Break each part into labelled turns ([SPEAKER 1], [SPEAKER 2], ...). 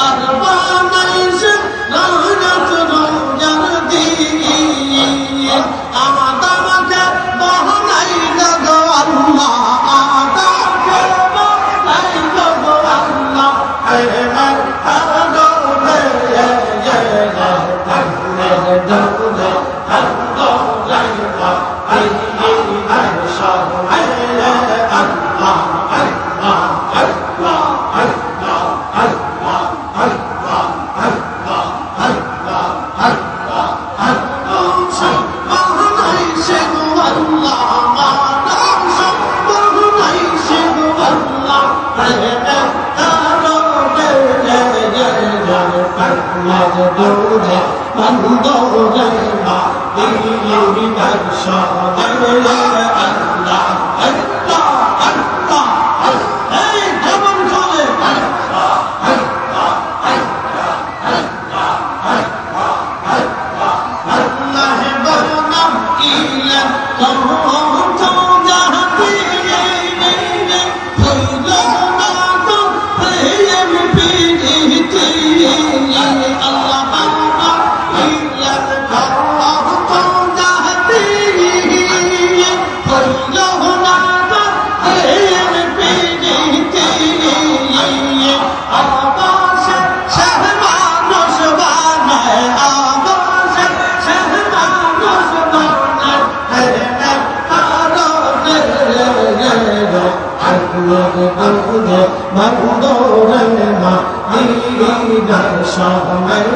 [SPEAKER 1] আর বানাইছে রাহমত রোজার দিন আমাকে বানাইলো গো আল্লাহ আমাকে বানাইলো গো আল্লাহ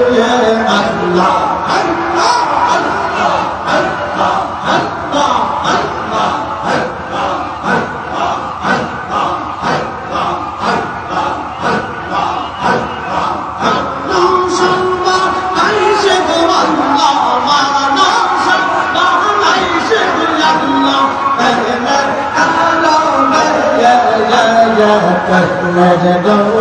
[SPEAKER 1] প্রেমের আগুনে
[SPEAKER 2] Allah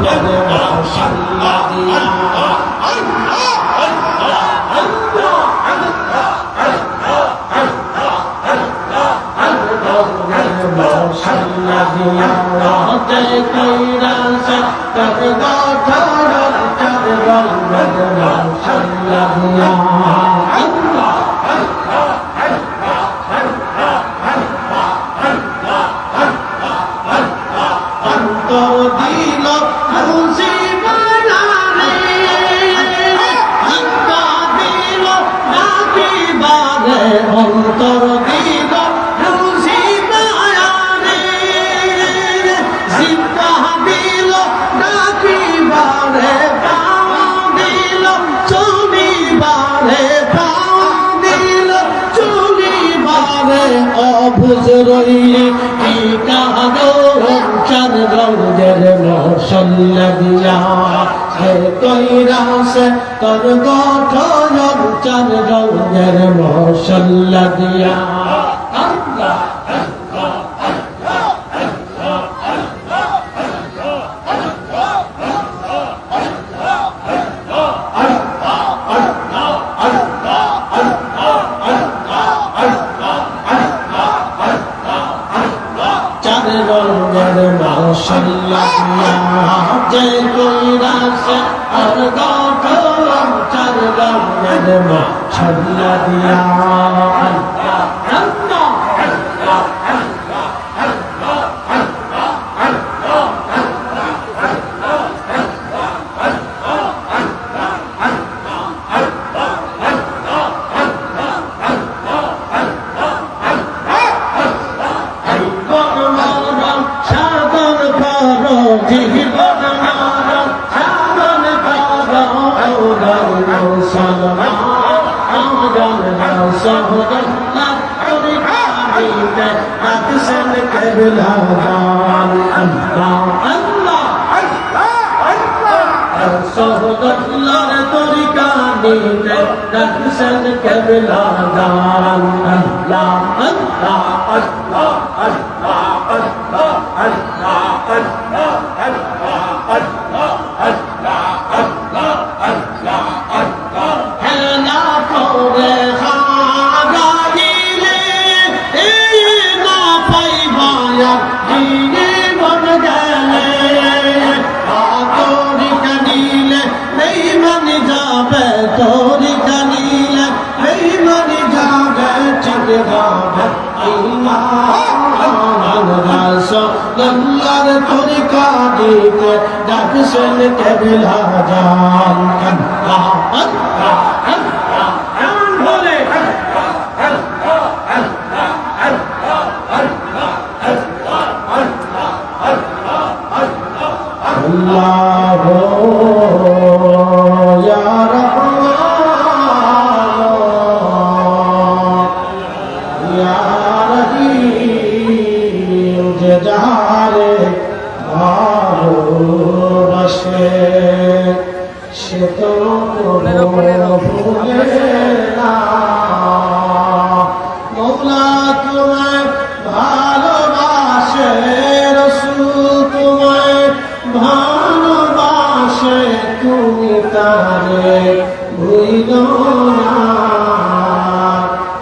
[SPEAKER 1] মশাল্লা দিয়া মশাল্লা দিয়া রাতে কইরা সে কত কথা চার রঙের মশাল্লা দিয়া অন্তর দিল খুশি বানারে জিন্দা দিল নাকি বারে অন্তর দিল খুশি বানারে জিন্দা দিল নাকি বারে পাওয়া দিল চুনি বারে পাওয়া দিল চুনি বারে অবুঝ রইলে কি কাহাদো চার রঙের মশাল্লা দিয়া সে কইরা সে তোর গঠন চার রঙের মশাল্লা দিয়া চার রঙের মশাল্লা দিয়া যে কইরা সে আর গঠন চার রঙের মশাল্লা দিয়া সহদুল্লাহর তরিকা নিতে দর্শন কেবলা দান আল্লাহ আল্লাহ আল্লাহ আল্লাহ আল্লাহ আল্লাহ আল্লাহ আল্লাহ আল্লাহ আল্লাহ আল্লাহ আল্লাহ হেলা করে হারাইলে এই না পাইবা জীবন গেলে তরিকা নিলে এই মানি যাবে তরিকা নিলে এই মানি যাবে ঠিক হবে রাসূলুল্লাহর তরিকা দিতে ডাকছেন কেবলা জান আল্লাহ আল্লাহ আল্লাহ এমন বলে আল্লাহ ইয়া রাহমান ইয়া রহিম যে যারে ভালোবাসে সে তো ভুলে না মওলা তোমায় ভালোবাসে রাসূল তোমায় ভালোবাসে তুমি তারে ভুলো না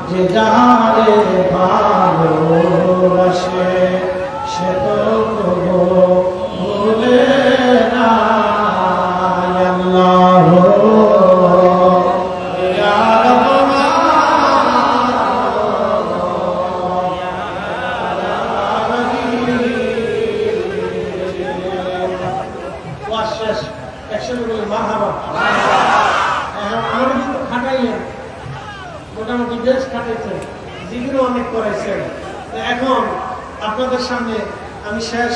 [SPEAKER 1] যে যারে ভালোবাসে সে তো ভুলে না আল্লাহ ইয়া শেষ একসাথে বলে মারহাবা আমাদের কিন্তু খাটাইলেন মোটামুটি বেশ খাটাইছেন জিকিরও অনেক করাইছেন এখন আপনাদের সামনে আমি শেষ